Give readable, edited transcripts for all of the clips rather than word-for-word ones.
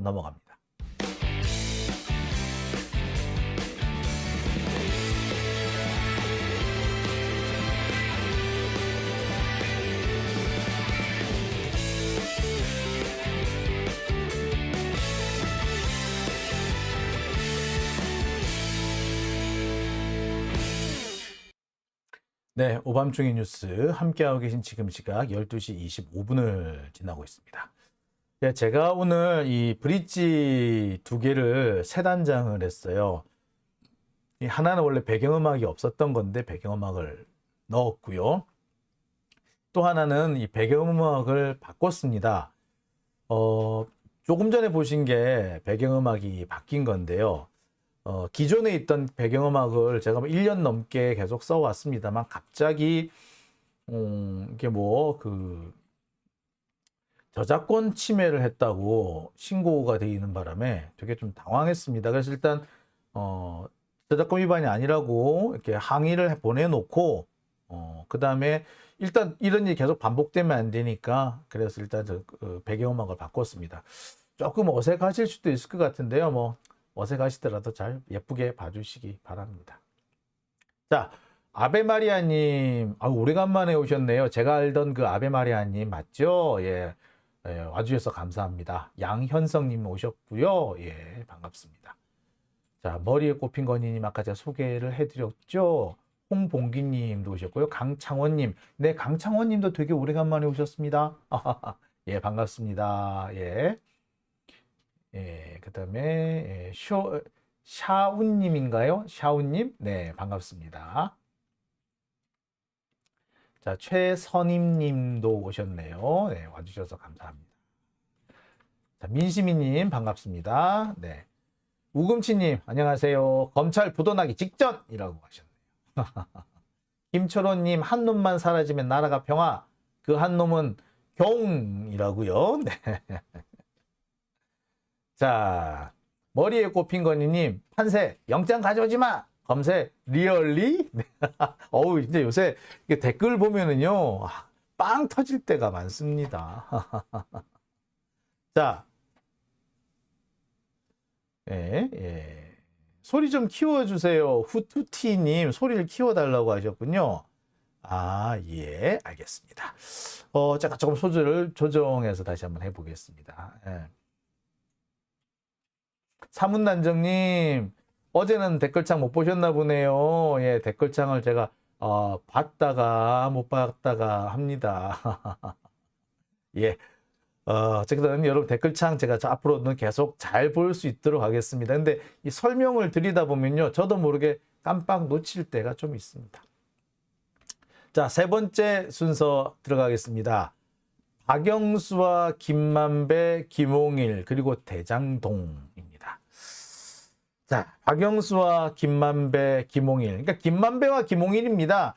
넘어갑니다. 네, 오밤중의 뉴스 함께하고 계신 지금 시각 12시 25분을 지나고 있습니다. 네, 제가 오늘 이 브릿지 두 개를 세 단장을 했어요. 이 하나는 원래 배경음악이 없었던 건데 배경음악을 넣었고요. 또 하나는 이 배경음악을 바꿨습니다. 조금 전에 보신 게 배경음악이 바뀐 건데요. 기존에 있던 배경음악을 제가 1년 넘게 계속 써왔습니다만 갑자기 이게 저작권 침해를 했다고 신고가 되어 있는 바람에 되게 좀 당황했습니다. 그래서 일단 저작권 위반이 아니라고 이렇게 항의를 보내놓고 그 다음에 일단 이런 일이 계속 반복되면 안 되니까 그래서 일단 배경음악을 바꿨습니다. 조금 어색하실 수도 있을 것 같은데요. 뭐 어색하시더라도 잘 예쁘게 봐주시기 바랍니다. 자, 아베마리아님, 오래간만에 오셨네요. 제가 알던 그 아베마리아님 맞죠? 예, 와주셔서 감사합니다. 양현성님 오셨고요. 예, 반갑습니다. 자, 머리에 꼽힌 건이님 아까 제가 소개를 해드렸죠. 홍봉기님도 오셨고요. 강창원님, 네, 강창원님도 되게 오래간만에 오셨습니다. 예, 반갑습니다. 예. 예, 그 다음에 샤운님인가요? 샤운님? 네, 반갑습니다. 자, 최선임님도 오셨네요. 네, 와주셔서 감사합니다. 자, 민시미님 반갑습니다. 네, 우금치님 안녕하세요. 검찰 부도나기 직전이라고 하셨네요. 김철호님 한 놈만 사라지면 나라가 평화. 그 한 놈은 경이라고요. 네. 자, 머리에 꼽힌 건이님, 판세, 영장 가져오지 마! 검색, 리얼리? 어우, 이제 요새 댓글 보면은요, 빵 터질 때가 많습니다. 자, 예. 소리 좀 키워주세요. 후투티님, 소리를 키워달라고 하셨군요. 예, 알겠습니다. 제가 조금 소리를 조정해서 다시 한번 해보겠습니다. 예. 사문단정님, 어제는 댓글창 못 보셨나 보네요. 예, 댓글창을 제가 봤다가 못 봤다가 합니다. 예, 어쨌든 여러분 댓글창 제가 앞으로는 계속 잘 볼 수 있도록 하겠습니다. 근데 이 설명을 드리다 보면요, 저도 모르게 깜빡 놓칠 때가 좀 있습니다. 자, 세 번째 순서 들어가겠습니다. 박영수와 김만배, 김홍일 그리고 대장동입니다. 자, 박영수와 김만배, 김홍일. 그러니까 김만배와 김홍일입니다.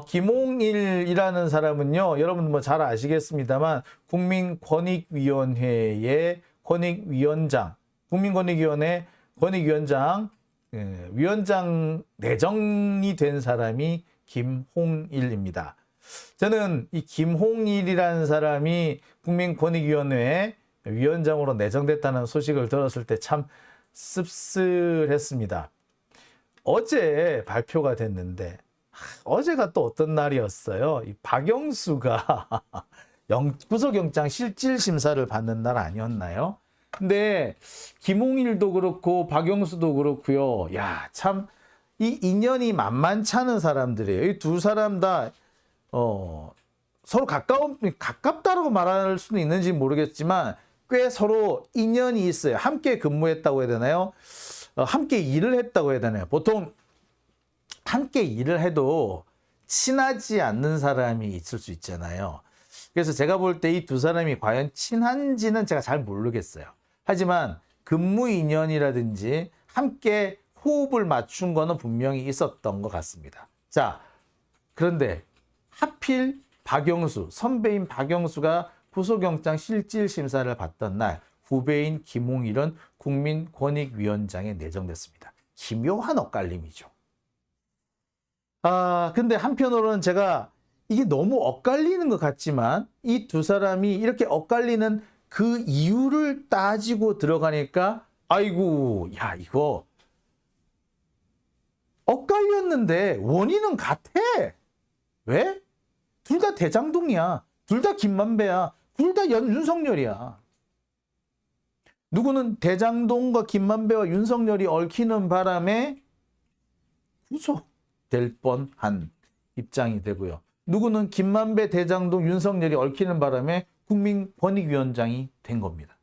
김홍일이라는 사람은요, 여러분 뭐 잘 아시겠습니다만 국민권익위원회의 권익위원장, 국민권익위원회 권익위원장 위원장 내정이 된 사람이 김홍일입니다. 저는 이 김홍일이라는 사람이 국민권익위원회 위원장으로 내정됐다는 소식을 들었을 때 참 씁쓸했습니다. 어제 발표가 됐는데 어제가 또 어떤 날이었어요. 이 박영수가 구속영장 실질심사를 받는 날 아니었나요? 근데 김홍일도 그렇고 박영수도 그렇고요. 야, 참 이 인연이 만만치 않은 사람들이에요. 이 두 사람 다 서로 가깝다고 말할 수는 있는지 모르겠지만 꽤 서로 인연이 있어요. 함께 근무했다고 해야 되나요? 함께 일을 했다고 해야 되나요? 보통 함께 일을 해도 친하지 않는 사람이 있을 수 있잖아요. 그래서 제가 볼 때 이 두 사람이 과연 친한지는 제가 잘 모르겠어요. 하지만 근무 인연이라든지 함께 호흡을 맞춘 거는 분명히 있었던 것 같습니다. 자, 그런데 하필 박영수, 선배인 박영수가 구속영장 실질심사를 받던 날 후배인 김홍일은 국민권익위원장에 내정됐습니다. 기묘한 엇갈림이죠. 근데 한편으로는 제가 이게 너무 엇갈리는 것 같지만 이 두 사람이 이렇게 엇갈리는 그 이유를 따지고 들어가니까 아이고 야 이거 엇갈렸는데 원인은 같아. 왜? 둘 다 대장동이야. 둘 다 김만배야. 둘 다 윤석열이야. 누구는 대장동과 김만배와 윤석열이 얽히는 바람에 구속될 뻔한 입장이 되고요. 누구는 김만배, 대장동, 윤석열이 얽히는 바람에 국민권익위원장이 된 겁니다.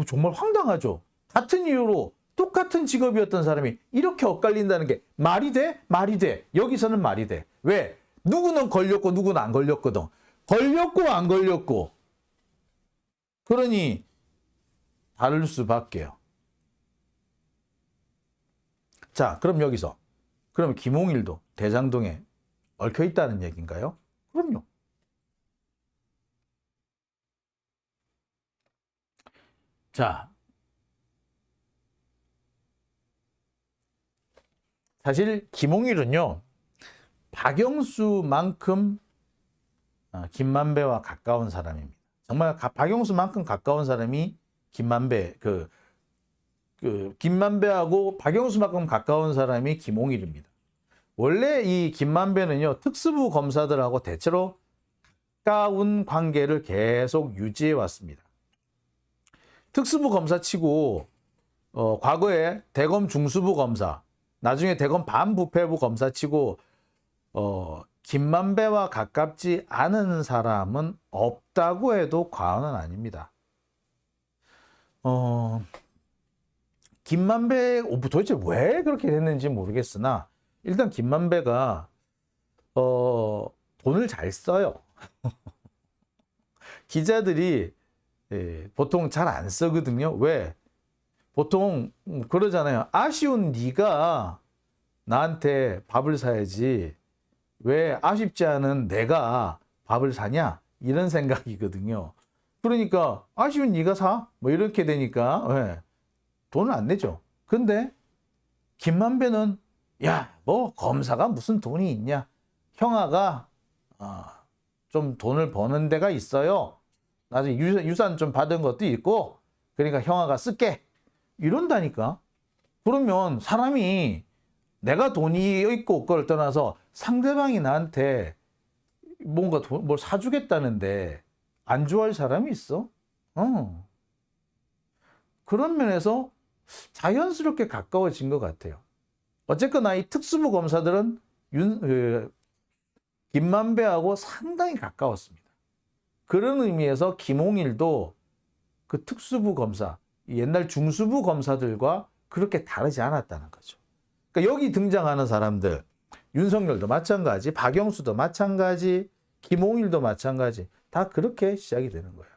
정말 황당하죠. 같은 이유로 똑같은 직업이었던 사람이 이렇게 엇갈린다는 게 말이 돼? 말이 돼. 여기서는 말이 돼. 왜? 누구는 걸렸고 누구는 안 걸렸거든. 걸렸고 안 걸렸고. 그러니 다를 수밖에요. 자, 그럼 여기서 그럼 김홍일도 대장동에 얽혀 있다는 얘기인가요? 그럼요. 자, 사실 김홍일은요, 박영수만큼 김만배와 가까운 사람입니다. 정말 박영수만큼 가까운 사람이 김만배, 김만배하고 박영수만큼 가까운 사람이 김홍일입니다. 원래 이 김만배는요, 특수부 검사들하고 대체로 가까운 관계를 계속 유지해 왔습니다. 특수부 검사치고 과거에 대검 중수부 검사, 나중에 대검 반부패부 검사치고 김만배와 가깝지 않은 사람은 없다고 해도 과언은 아닙니다. 김만배 도대체 왜 그렇게 됐는지 모르겠으나 일단 김만배가 돈을 잘 써요. 기자들이 보통 잘 안 쓰거든요. 왜? 보통 그러잖아요. 아쉬운 네가 나한테 밥을 사야지 왜 아쉽지 않은 내가 밥을 사냐? 이런 생각이거든요. 그러니까 아쉬운 네가 사? 뭐 이렇게 되니까 왜? 돈을 안 내죠. 근데 김만배는 야, 뭐 검사가 무슨 돈이 있냐? 형아가 좀 돈을 버는 데가 있어요. 나중에 유산 좀 받은 것도 있고 그러니까 형아가 쓸게. 이런다니까. 그러면 사람이 내가 돈이 있고 없고를 떠나서 상대방이 나한테 뭔가 뭘 사주겠다는데 안 좋아할 사람이 있어? 그런 면에서 자연스럽게 가까워진 것 같아요. 어쨌거나 이 특수부 검사들은 김만배하고 상당히 가까웠습니다. 그런 의미에서 김홍일도 그 특수부 검사, 옛날 중수부 검사들과 그렇게 다르지 않았다는 거죠. 그러니까 여기 등장하는 사람들, 윤석열도 마찬가지, 박영수도 마찬가지, 김홍일도 마찬가지, 다 그렇게 시작이 되는 거예요.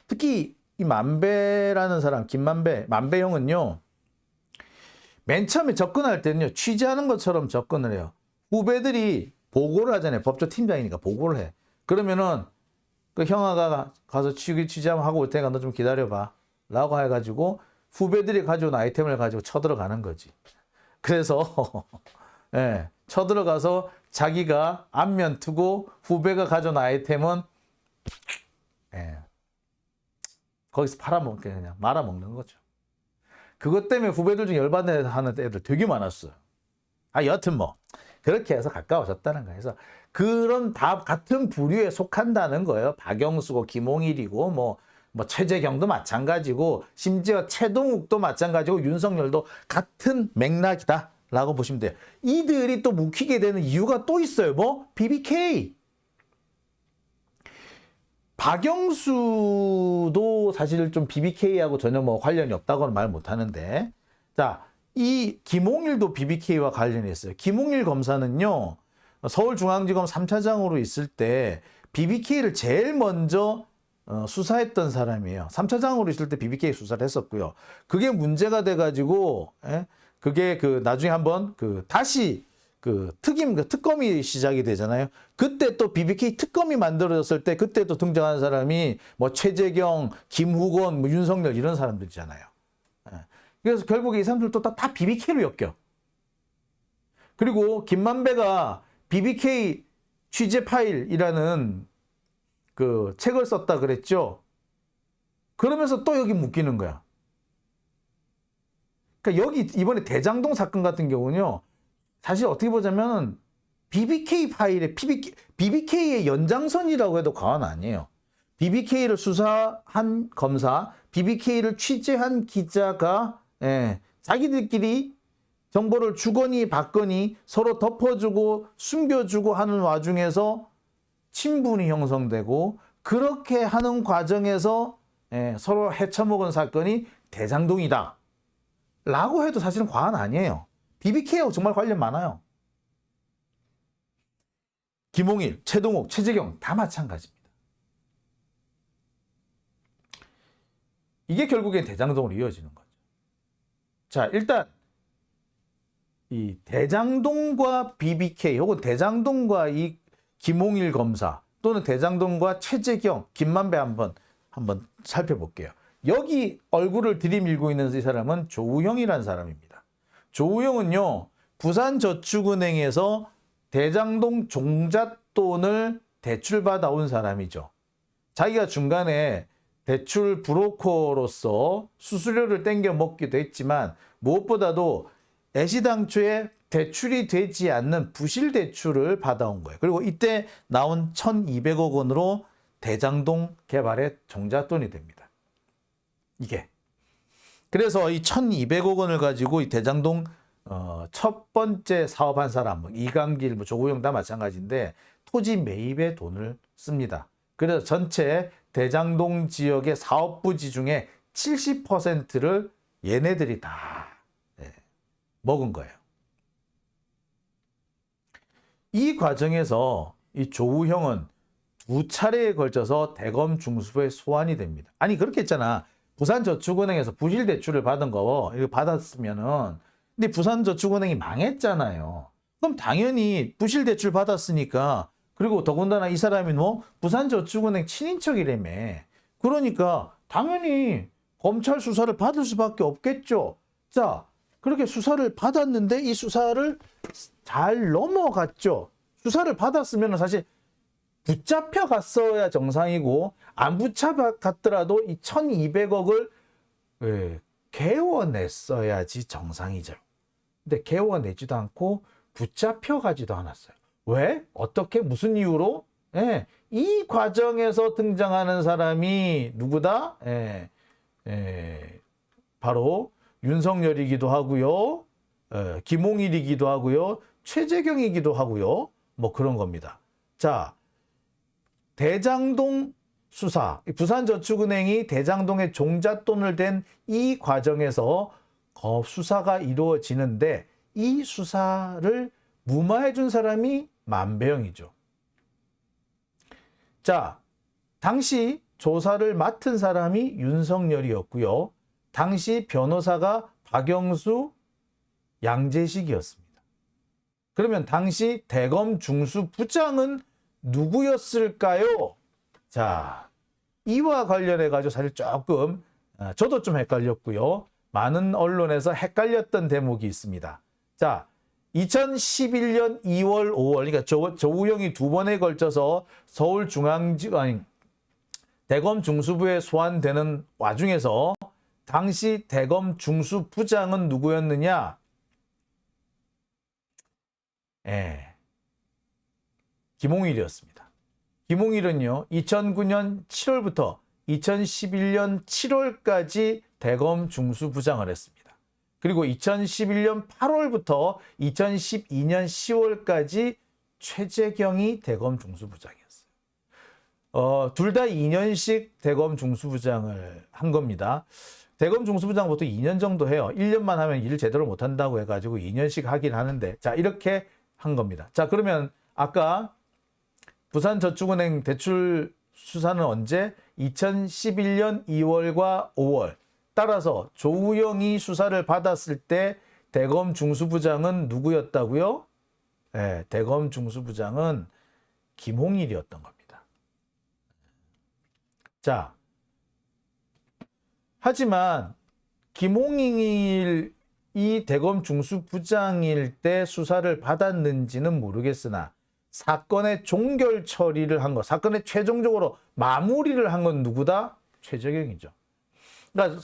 특히 이 만배라는 사람, 김만배, 만배형은요, 맨 처음에 접근할 때는요, 취재하는 것처럼 접근을 해요. 후배들이 보고를 하잖아요. 법조팀장이니까 보고를 해. 그러면은 그 형아가 가서 취재 한번 하고 올 테니까 너 좀 기다려봐 라고 해가지고 후배들이 가져온 아이템을 가지고 쳐들어가는 거지. 그래서 예, 쳐들어가서 자기가 안면 트고 후배가 가져온 아이템은 거기서 그냥 말아먹는 거죠. 그것 때문에 후배들 중 열받는 하는 애들 되게 많았어요. 여하튼 뭐 그렇게 해서 가까워졌다는 거예요. 그래서 그런 다 같은 부류에 속한다는 거예요. 박영수고 김홍일이고 뭐 최재경도 마찬가지고 심지어 최동욱도 마찬가지고 윤석열도 같은 맥락이다라고 보시면 돼요. 이들이 또 묵히게 되는 이유가 또 있어요. 뭐? BBK. 박영수도 사실 좀 BBK하고 전혀 뭐 관련이 없다고는 말 못하는데, 자, 이 김홍일도 BBK와 관련이 있어요. 김홍일 검사는요, 서울중앙지검 3차장으로 있을 때 BBK를 제일 먼저 수사했던 사람이에요. 3차장으로 있을 때 BBK 수사를 했었고요. 그게 문제가 돼가지고, 그게 나중에 한번 다시 특검이 시작이 되잖아요. 그때 또 BBK 특검이 만들어졌을 때 그때 또 등장한 사람이 뭐 최재경, 김후건, 뭐 윤석열 이런 사람들이잖아요. 그래서 결국에 이 사람들도 다 BBK로 엮여. 그리고 김만배가 BBK 취재 파일이라는 그 책을 썼다 그랬죠. 그러면서 또 여기 묶이는 거야. 그러니까 여기 이번에 대장동 사건 같은 경우는요. 사실 어떻게 보자면 BBK 파일의 BBK의 연장선이라고 해도 과언 아니에요. BBK를 수사한 검사, BBK를 취재한 기자가 자기들끼리 정보를 주거니 받거니 서로 덮어주고 숨겨주고 하는 와중에서 친분이 형성되고 그렇게 하는 과정에서 서로 헤쳐먹은 사건이 대장동이다 라고 해도 사실은 과언 아니에요. BBK하고 정말 관련 많아요. 김홍일, 최동욱, 최재경 다 마찬가지입니다. 이게 결국엔 대장동으로 이어지는 거죠. 자, 일단 이 대장동과 BBK 혹은 대장동과 이 김홍일 검사 또는 대장동과 최재경, 김만배 한번 살펴볼게요. 여기 얼굴을 들이밀고 있는 이 사람은 조우형이라는 사람입니다. 조우형은요, 부산저축은행에서 대장동 종잣돈을 대출받아 온 사람이죠. 자기가 중간에 대출 브로커로서 수수료를 땡겨 먹기도 했지만 무엇보다도 애시당초에 대출이 되지 않는 부실 대출을 받아온 거예요. 그리고 이때 나온 1,200억 원으로 대장동 개발의 종잣돈이 됩니다. 이게. 그래서 이 1,200억 원을 가지고 이 대장동 첫 번째 사업한 사람, 이강길, 조우영 다 마찬가지인데 토지 매입에 돈을 씁니다. 그래서 전체 대장동 지역의 사업 부지 중에 70%를 얘네들이 다 먹은 거예요. 이 과정에서 이 조우형은 2차례에 걸쳐서 대검 중수부에 소환이 됩니다. 아니 그렇게 했잖아. 부산저축은행에서 부실 대출을 받은 거 이거 받았으면은 근데 부산저축은행이 망했잖아요. 그럼 당연히 부실 대출 받았으니까 그리고 더군다나 이 사람이 부산저축은행 친인척이라며. 그러니까 당연히 검찰 수사를 받을 수밖에 없겠죠. 자, 그렇게 수사를 받았는데 이 수사를 잘 넘어갔죠. 수사를 받았으면 사실 붙잡혀 갔어야 정상이고 안 붙잡아 갔더라도 이 1,200억을 개워냈어야지 정상이죠. 근데 개워내지도 않고 붙잡혀 가지도 않았어요. 왜? 어떻게? 무슨 이유로? 이 과정에서 등장하는 사람이 누구다? 바로 윤석열이기도 하고요. 김홍일이기도 하고요. 최재경이기도 하고요. 뭐 그런 겁니다. 자, 대장동 수사, 부산저축은행이 대장동에 종잣돈을 댄 이 과정에서 수사가 이루어지는데 이 수사를 무마해 준 사람이 만배영이죠. 자, 당시 조사를 맡은 사람이 윤석열이었고요. 당시 변호사가 박영수, 양재식이었습니다. 그러면 당시 대검 중수부장은 누구였을까요? 자, 이와 관련해 가지고 사실 조금 저도 좀 헷갈렸고요. 많은 언론에서 헷갈렸던 대목이 있습니다. 자, 2011년 2월, 5월, 그러니까 조우영이 2번에 걸쳐서 대검 중수부에 소환되는 와중에서 당시 대검 중수부장은 누구였느냐? 김홍일이었습니다. 김홍일은요, 2009년 7월부터 2011년 7월까지 대검 중수부장을 했습니다. 그리고 2011년 8월부터 2012년 10월까지 최재경이 대검 중수부장이었어요. 둘 다 2년씩 대검 중수부장을 한 겁니다. 대검 중수부장 보통 2년 정도 해요. 1년만 하면 일을 제대로 못한다고 해가지고 2년씩 하긴 하는데, 자, 이렇게 한 겁니다. 자, 그러면 아까 부산저축은행 대출 수사는 언제? 2011년 2월과 5월. 따라서 조우영이 수사를 받았을 때 대검 중수부장은 누구였다고요? 대검 중수부장은 김홍일이었던 겁니다. 자, 하지만 김홍일이 대검 중수부장일 때 수사를 받았는지는 모르겠으나 사건의 종결 처리를 한 것, 사건의 최종적으로 마무리를 한 건 누구다? 최재경이죠. 그러니까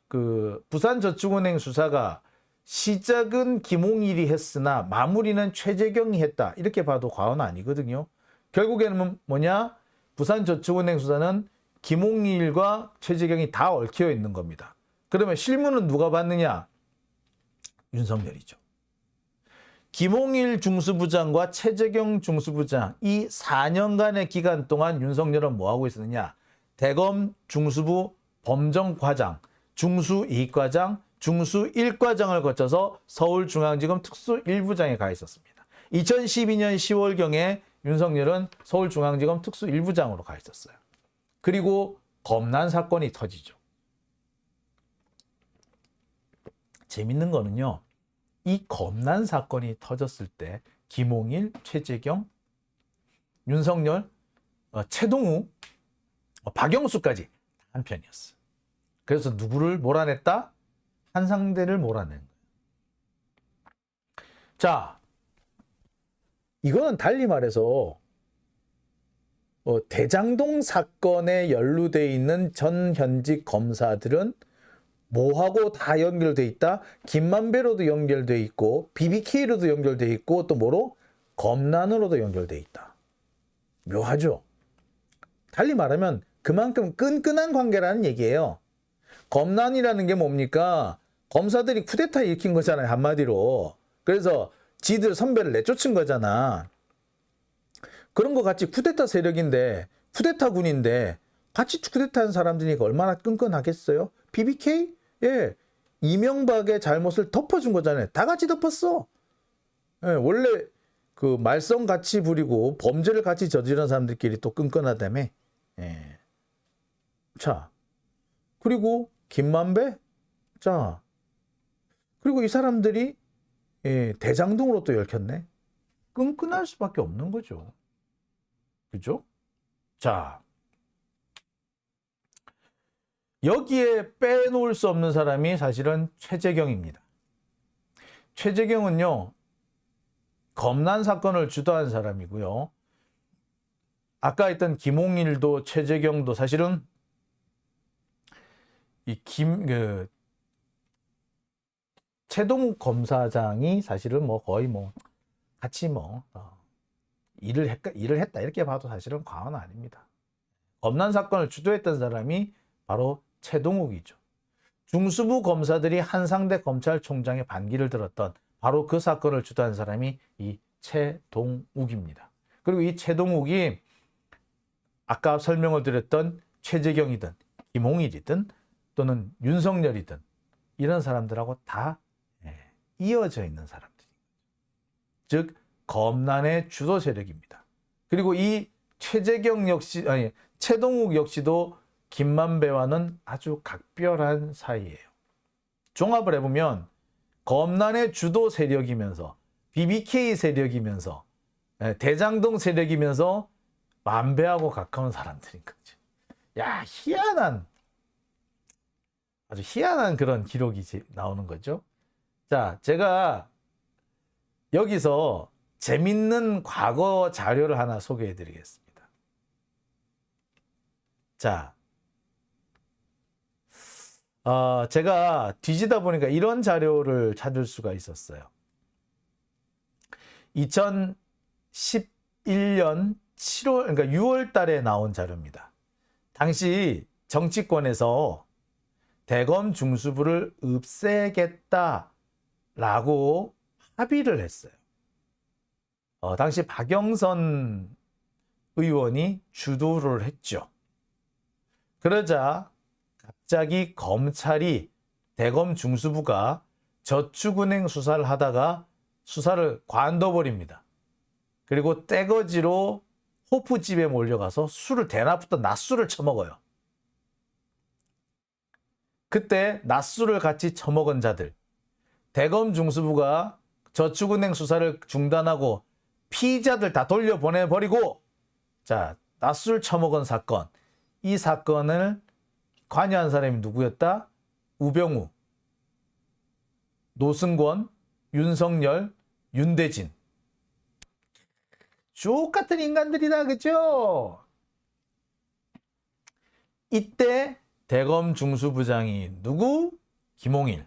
그 부산저축은행 수사가 시작은 김홍일이 했으나 마무리는 최재경이 했다. 이렇게 봐도 과언 아니거든요. 결국에는 뭐냐? 부산저축은행 수사는 김홍일과 최재경이 다 얽혀 있는 겁니다. 그러면 실무는 누가 받느냐? 윤석열이죠. 김홍일 중수부장과 최재경 중수부장 이 4년간의 기간 동안 윤석열은 뭐하고 있었느냐? 대검 중수부 범정과장, 중수이과장, 중수1과장을 거쳐서 서울중앙지검 특수1부장에 가 있었습니다. 2012년 10월경에 윤석열은 서울중앙지검 특수1부장으로 가 있었어요. 그리고 검난 사건이 터지죠. 재밌는 거는요. 이 검난 사건이 터졌을 때 김홍일, 최재경, 윤석열, 최동욱, 박영수까지 한 편이었어요. 그래서 누구를 몰아냈다? 한상대를 몰아낸 거예요. 자, 이거는 달리 말해서 대장동 사건에 연루되어 있는 전 현직 검사들은 뭐하고 다 연결돼 있다? 김만배로도 연결돼 있고 BBK로도 연결돼 있고 또 뭐로? 검난으로도 연결돼 있다. 묘하죠? 달리 말하면 그만큼 끈끈한 관계라는 얘기예요. 검난이라는 게 뭡니까? 검사들이 쿠데타 일으킨 거잖아요. 한마디로. 그래서 지들 선배를 내쫓은 거잖아. 그런 거 같이 쿠데타 세력인데 쿠데타군인데 같이 쿠데타한 사람들이니까 얼마나 끈끈하겠어요? BBK? 예, 이명박의 잘못을 덮어준 거잖아요. 다 같이 덮었어. 예, 원래 그 말썽 같이 부리고 범죄를 같이 저지른 사람들끼리 또 끈끈하다며. 예. 자, 그리고 김만배? 자, 그리고 이 사람들이 대장동으로 또 얽혔네. 끈끈할 수밖에 없는 거죠. 그죠? 자, 여기에 빼놓을 수 없는 사람이 사실은 최재경입니다. 최재경은요, 검난 사건을 주도한 사람이고요. 아까 했던 김홍일도 최재경도 사실은 최동욱 검사장이 사실은 뭐 거의 뭐 같이 일을 했다 이렇게 봐도 사실은 과언은 아닙니다. 검난 사건을 주도했던 사람이 바로 최동욱이죠. 중수부 검사들이 한상대 검찰총장의 반기를 들었던 바로 그 사건을 주도한 사람이 이 최동욱입니다. 그리고 이 최동욱이 아까 설명을 드렸던 최재경이든 김홍일이든 또는 윤석열이든 이런 사람들하고 다 이어져 있는 사람들입니다. 즉 검난의 주도 세력입니다. 그리고 이 최동욱 역시도 김만배와는 아주 각별한 사이예요. 종합을 해보면 검난의 주도 세력이면서 BBK 세력이면서 대장동 세력이면서 만배하고 가까운 사람들인 거죠. 야, 아주 희한한 그런 기록이 나오는 거죠. 자, 제가 여기서 재밌는 과거 자료를 하나 소개해 드리겠습니다. 자, 제가 뒤지다 보니까 이런 자료를 찾을 수가 있었어요. 2011년 7월, 그러니까 6월 달에 나온 자료입니다. 당시 정치권에서 대검 중수부를 없애겠다라고 합의를 했어요. 당시 박영선 의원이 주도를 했죠. 그러자 갑자기 검찰이 대검 중수부가 저축은행 수사를 하다가 수사를 관둬버립니다. 그리고 떼거지로 호프집에 몰려가서 대낮부터 낮술을 처먹어요. 그때 낮술을 같이 처먹은 자들, 대검 중수부가 저축은행 수사를 중단하고 피의자들 다 돌려보내버리고, 자, 낮술 처먹은 사건, 이 사건을 관여한 사람이 누구였다? 우병우, 노승권, 윤석열, 윤대진. 쭉 같은 인간들이다. 그죠? 이때 대검 중수부장이 누구? 김홍일.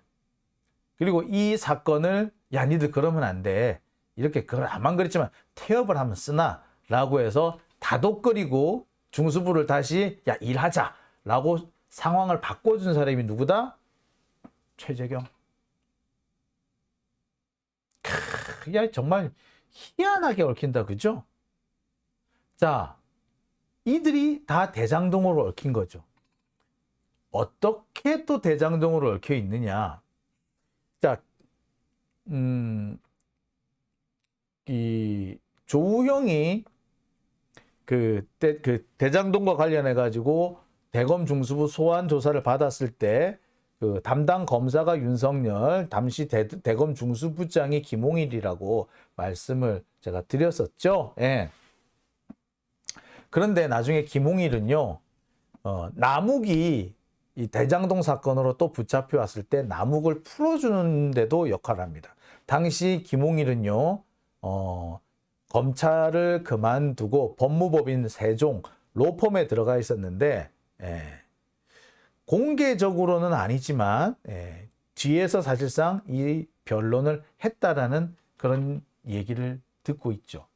그리고 이 사건을 야 니들 그러면 안 돼. 이렇게 암만 그랬지만 태업을 하면 쓰나? 라고 해서 다독거리고 중수부를 다시 야 일하자. 라고 상황을 바꿔준 사람이 누구다? 최재경. 야 정말 희한하게 얽힌다. 그죠? 자, 이들이 다 대장동으로 얽힌 거죠. 어떻게 또 대장동으로 얽혀 있느냐? 자, 이 조우형이 그 대장동과 관련해 가지고 대검 중수부 소환 조사를 받았을 때 그 담당 검사가 윤석열, 당시 대검 중수부장이 김홍일이라고 말씀을 제가 드렸었죠. 예. 그런데 나중에 김홍일은요, 남욱이 이 대장동 사건으로 또 붙잡혀 왔을 때 남욱을 풀어주는데도 역할을 합니다. 당시 김홍일은요, 검찰을 그만두고 법무법인 세종 로펌에 들어가 있었는데, 공개적으로는 아니지만, 뒤에서 사실상 이 변론을 했다라는 그런 얘기를 듣고 있죠.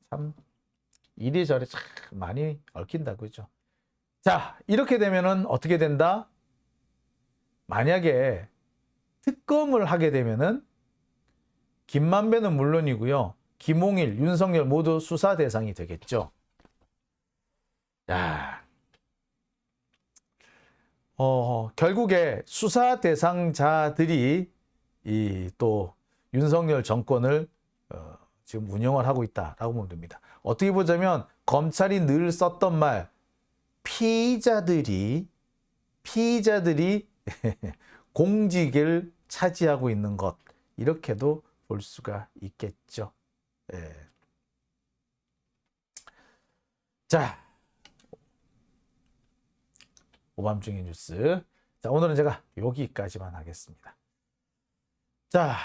참, 이리저리 참 많이 얽힌다, 그죠? 자, 이렇게 되면은 어떻게 된다? 만약에 특검을 하게 되면은 김만배는 물론이고요. 김홍일, 윤석열 모두 수사 대상이 되겠죠. 야, 결국에 수사 대상자들이 이 또 윤석열 정권을 지금 운영을 하고 있다라고 보면 됩니다. 어떻게 보자면 검찰이 늘 썼던 말, 피의자들이 공직을 차지하고 있는 것, 이렇게도 볼 수가 있겠죠. 예. 자, 오밤중의 뉴스. 자, 오늘은 제가 여기까지만 하겠습니다. 자,